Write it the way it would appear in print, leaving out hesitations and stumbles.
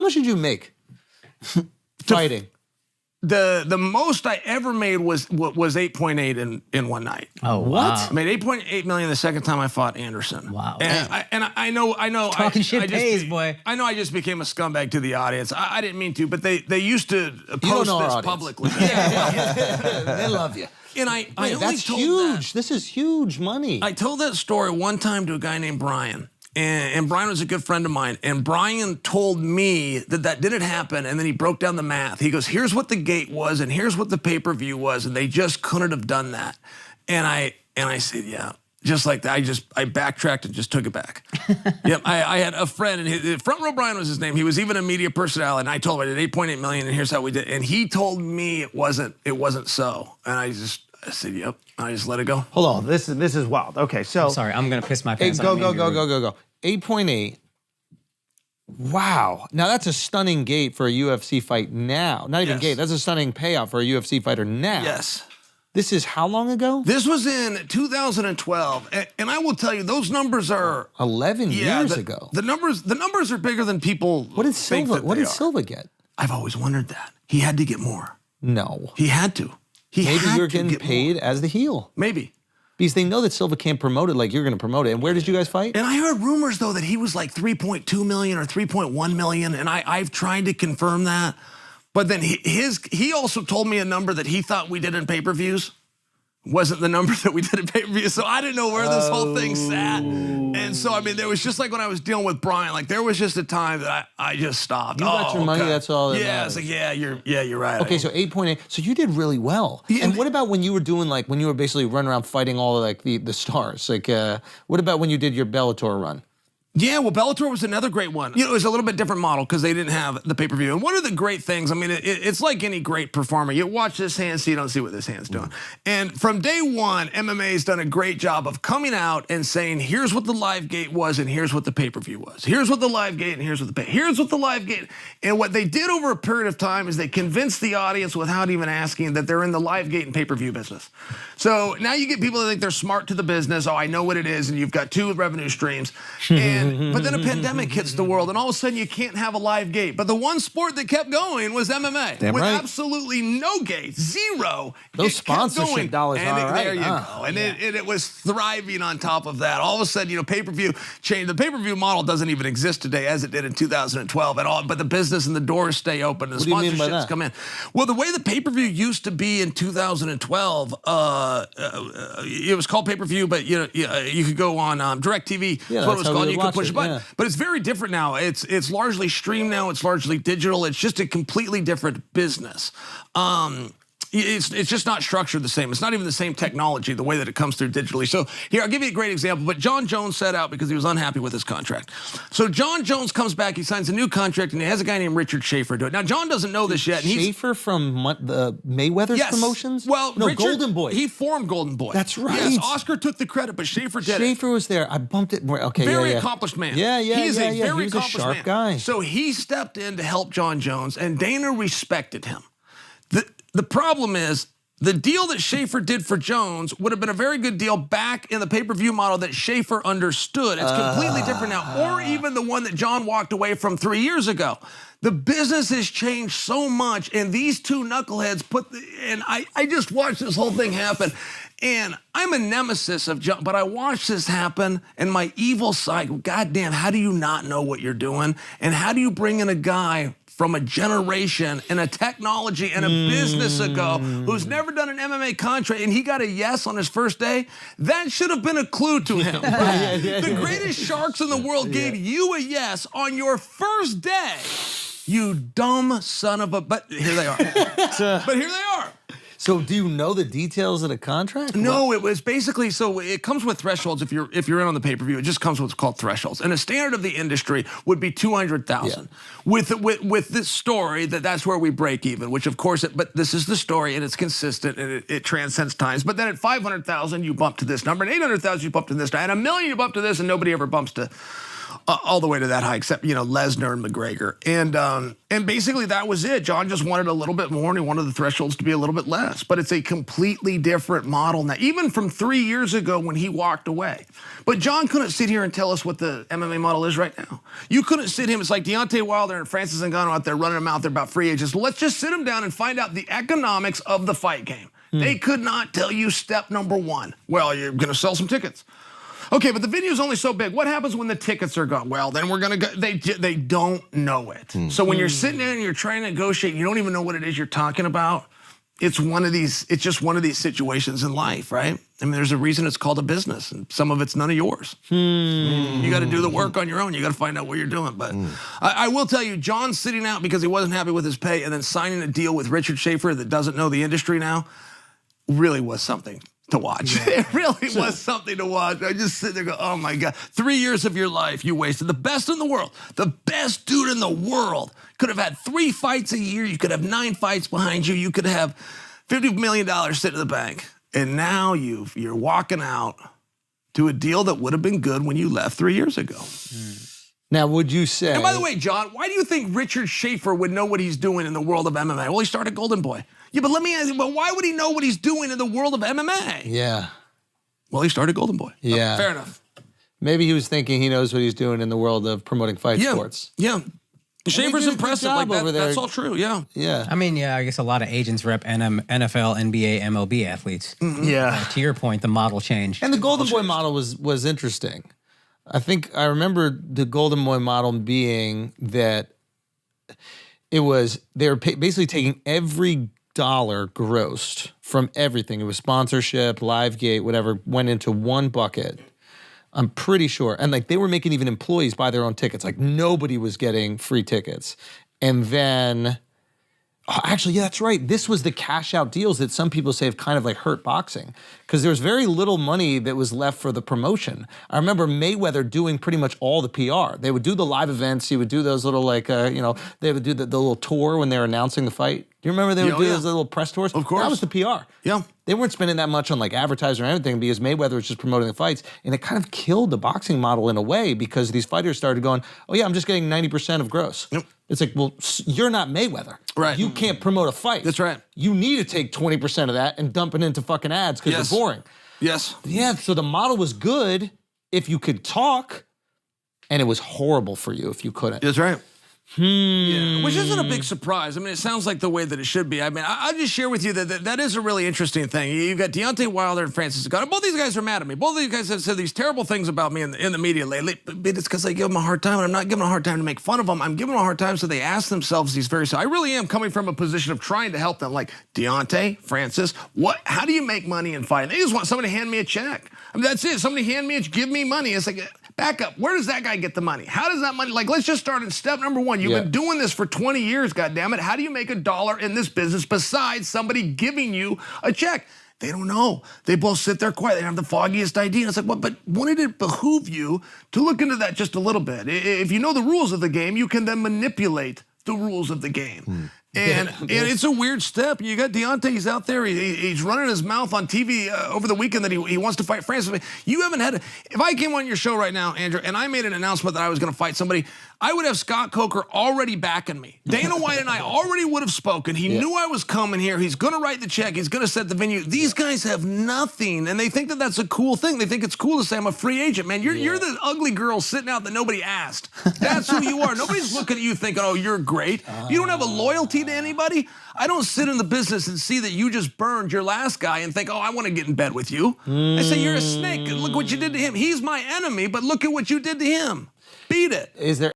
much did you make fighting? The most I ever made was 8.8 in one night. Oh, wow. I made 8.8 million the second time I fought Anderson. Wow. And I know. Talking shit pays, boy. I know I just became a scumbag to the audience. I didn't mean to, but they used to post this publicly. They love you. And I only that's told huge. This is huge money. I told that story one time to a guy named Brian. And Brian was a good friend of mine. And Brian told me that didn't happen. And then he broke down the math. He goes, here's what the gate was, and here's what the pay-per-view was, and they just couldn't have done that. And I said, yeah. Just like that, I backtracked and just took it back. Yep, I had a friend, and Front Row Brian was his name. He was even a media personality, and I told him I did 8.8 million, and here's how we did. And he told me it wasn't so. And I said, yep. I just let it go. Hold on, this is wild. Okay, so Sorry, I'm gonna piss my pants. Go. 8.8. Wow. Now that's a stunning gate for a UFC fight now. Not even gate. That's a stunning payout for a UFC fighter now. Yes. This is how long ago? This was in 2012, and I will tell you, those numbers are 11 years ago. The numbers are bigger than people. What did Silva get? I've always wondered that. He had to get more. No. He had to. Maybe you're getting paid as the heel. Maybe. Because they know that Silva can't promote it like you're going to promote it. And where did you guys fight? And I heard rumors, though, that he was like 3.2 million or 3.1 million, and I've tried to confirm that. But then he also told me a number that he thought we did in pay-per-views. Wasn't the number that we did in pay-per-view, so I didn't know where this whole thing sat. And so, I mean, there was just like when I was dealing with Brian, like there was just a time that I just stopped. You got your money, that's all that It's matters. like, you're right. Okay, so 8.8, so you did really well. Yeah, and what about when you were doing like, when you were basically running around fighting all of like the stars? Like, what about when you did your Bellator run? Yeah, well, Bellator was another great one. You know, it was a little bit different model because they didn't have the pay-per-view. And one of the great things, I mean, it's like any great performer. You watch this hand, so you don't see what this hand's doing. And from day one, MMA's done a great job of coming out and saying, here's what the live gate was and here's what the pay-per-view was. Here's what the live gate and here's what here's what the live gate. And what they did over a period of time is they convinced the audience without even asking that they're in the live gate and pay-per-view business. So now you get people that think they're smart to the business. Oh, I know what it is, and you've got two revenue streams. But then a pandemic hits the world, and all of a sudden you can't have a live gate. But the one sport that kept going was MMA. Damn with right. absolutely no gate, zero. Those sponsorship dollars are all right. There you go. And it was thriving on top of that. All of a sudden, you know, pay-per-view changed. The pay-per-view model doesn't even exist today as it did in 2012 at all. But the business and the doors stay open, and the sponsorships come in. Well, the way the pay-per-view used to be in 2012, it was called pay-per-view, but you could go on DirecTV. That's what it was called. You could push a button. But it's very different now. It's largely streamed now. It's largely digital. It's just a completely different business. It's just not structured the same. It's not even the same technology, the way that it comes through digitally. So here, I'll give you a great example. But Hon Jones set out because he was unhappy with his contract. So Hon Jones comes back, he signs a new contract, and he has a guy named Richard Schaefer do it. Now, John doesn't know this yet. Schaefer from the Mayweather's promotions? Well, no, Richard, Golden Boy. He formed Golden Boy. That's right. Yes, Oscar took the credit, but Schaefer did it. Schaefer was there. I bumped it more. Okay, very accomplished man. Yeah. He's a very he was a sharp guy. So he stepped in to help Hon Jones, and Dana respected him. The problem is, the deal that Schaefer did for Jones would have been a very good deal back in the pay-per-view model that Schaefer understood. It's completely different now, or even the one that John walked away from 3 years ago. The business has changed so much, and these two knuckleheads and I just watched this whole thing happen. And I'm a nemesis of John, but I watched this happen, and my evil side, goddamn, how do you not know what you're doing? And how do you bring in a guy from a generation and a technology and a business ago who's never done an MMA contract, and he got a yes on his first day? That should have been a clue to him. The greatest sharks in the world gave you a yes on your first day. You dumb son of a... But here they are. But here they are. So do you know the details of the contract? No, it was basically, so it comes with thresholds. If you're in on the pay-per-view, it just comes with what's called thresholds. And a standard of the industry would be 200,000. Yeah. With this story, that's where we break even, which of course, but this is the story, and it's consistent, and it transcends times. But then at 500,000, you bump to this number, and 800,000, you bump to this, and $1 million, you bump to this, and nobody ever bumps to all the way to that high, except, you know, Lesnar and McGregor. And basically that was it. John just wanted a little bit more, and he wanted the thresholds to be a little bit less. But it's a completely different model now, even from 3 years ago when he walked away. But John couldn't sit here and tell us what the MMA model is right now. You couldn't sit him. It's like Deontay Wilder and Francis Ngannou out there running them out there about free agents. Let's just sit them down and find out the economics of the fight game. They could not tell you step number one. Well, you're going to sell some tickets. Okay, but the venue's only so big. What happens when the tickets are gone? Well, then we're going to go. They don't know it. So when you're sitting there and you're trying to negotiate, you don't even know what it is you're talking about. It's just one of these situations in life, right? I mean, there's a reason it's called a business, and some of it's none of yours. You got to do the work on your own. You got to find out what you're doing. But I will tell you, John sitting out because he wasn't happy with his pay and then signing a deal with Richard Schaefer that doesn't know the industry now really was something to watch. It really was something to watch. I just sit there and go, oh my God, 3 years of your life you wasted. The best in the world, the best dude in the world could have had 3 fights a year. You could have 9 fights behind you. You could have $50 million sitting in the bank. And now you're walking out to a deal that would have been good when you left 3 years ago. Now, would you say... And by the way, John, why do you think Richard Schaefer would know what he's doing in the world of MMA? Well, he started Golden Boy. Yeah, but let me ask you, but why would he know what he's doing in the world of MMA? Yeah. Well, he started Golden Boy. Yeah. Fair enough. Maybe he was thinking he knows what he's doing in the world of promoting fight sports. Yeah. Schaefer's impressive. Like that, that's all true, yeah. Yeah. I mean, yeah, I guess a lot of agents rep NFL, NBA, MLB athletes. Yeah. To your point, the model changed. And the Golden Boy model was interesting. I think I remember the Golden Boy model being that they were basically taking every dollar grossed from everything. It was sponsorship, live gate, whatever, went into one bucket. I'm pretty sure. And like they were making even employees buy their own tickets. Like nobody was getting free tickets. And then, actually, yeah, that's right. This was the cash out deals that some people say have kind of like hurt boxing because there was very little money that was left for the promotion. I remember Mayweather doing pretty much all the PR. They would do the live events. He would do those little like, they would do the little tour when they were announcing the fight. Do you remember they would do those little press tours? Of course. That was the PR. Yeah. They weren't spending that much on like advertising or anything because Mayweather was just promoting the fights. And it kind of killed the boxing model in a way because these fighters started going, oh yeah, I'm just getting 90% of gross. Yep. It's like, well, you're not Mayweather. Right. You can't promote a fight. That's right. You need to take 20% of that and dump it into fucking ads because they're boring. Yes. Yeah, so the model was good if you could talk, and it was horrible for you if you couldn't. That's right. Yeah, which isn't a big surprise. I mean, it sounds like the way that it should be. I mean, I'll just share with you that is a really interesting thing. You've got Deontay Wilder and Francis Ngannou. Both these guys are mad at me. Both of these guys have said these terrible things about me in the media lately. But it's because I give them a hard time, and I'm not giving them a hard time to make fun of them. I'm giving them a hard time so they ask themselves these very... So I really am coming from a position of trying to help them. Like, Deontay, Francis, how do you make money in fighting? They just want somebody to hand me a check. I mean, that's it. Somebody give me money. It's like... Back up. Where does that guy get the money? How does that money... Like, let's just start at step number one. You've been doing this for 20 years, goddammit. How do you make $1 in this business besides somebody giving you a check? They don't know. They both sit there quiet. They have the foggiest idea. It's like, well, but wouldn't it behoove you to look into that just a little bit? If you know the rules of the game, you can then manipulate the rules of the game. And it's a weird step. You got Deontay, he's out there, he's running his mouth on TV over the weekend that he wants to fight Francis. You haven't had, if I came on your show right now, Andrew, and I made an announcement that I was going to fight somebody, I would have Scott Coker already backing me. Dana White and I already would have spoken. He knew I was coming here. He's going to write the check. He's going to set the venue. These guys have nothing, and they think that that's a cool thing. They think it's cool to say I'm a free agent, man. You're the ugly girl sitting out that nobody asked. That's who you are. Nobody's looking at you thinking, oh, you're great. You don't have a loyalty to anybody. I don't sit in the business and see that you just burned your last guy and think, oh, I want to get in bed with you. I say, you're a snake. Look what you did to him. He's my enemy, but look at what you did to him. Beat it. Is there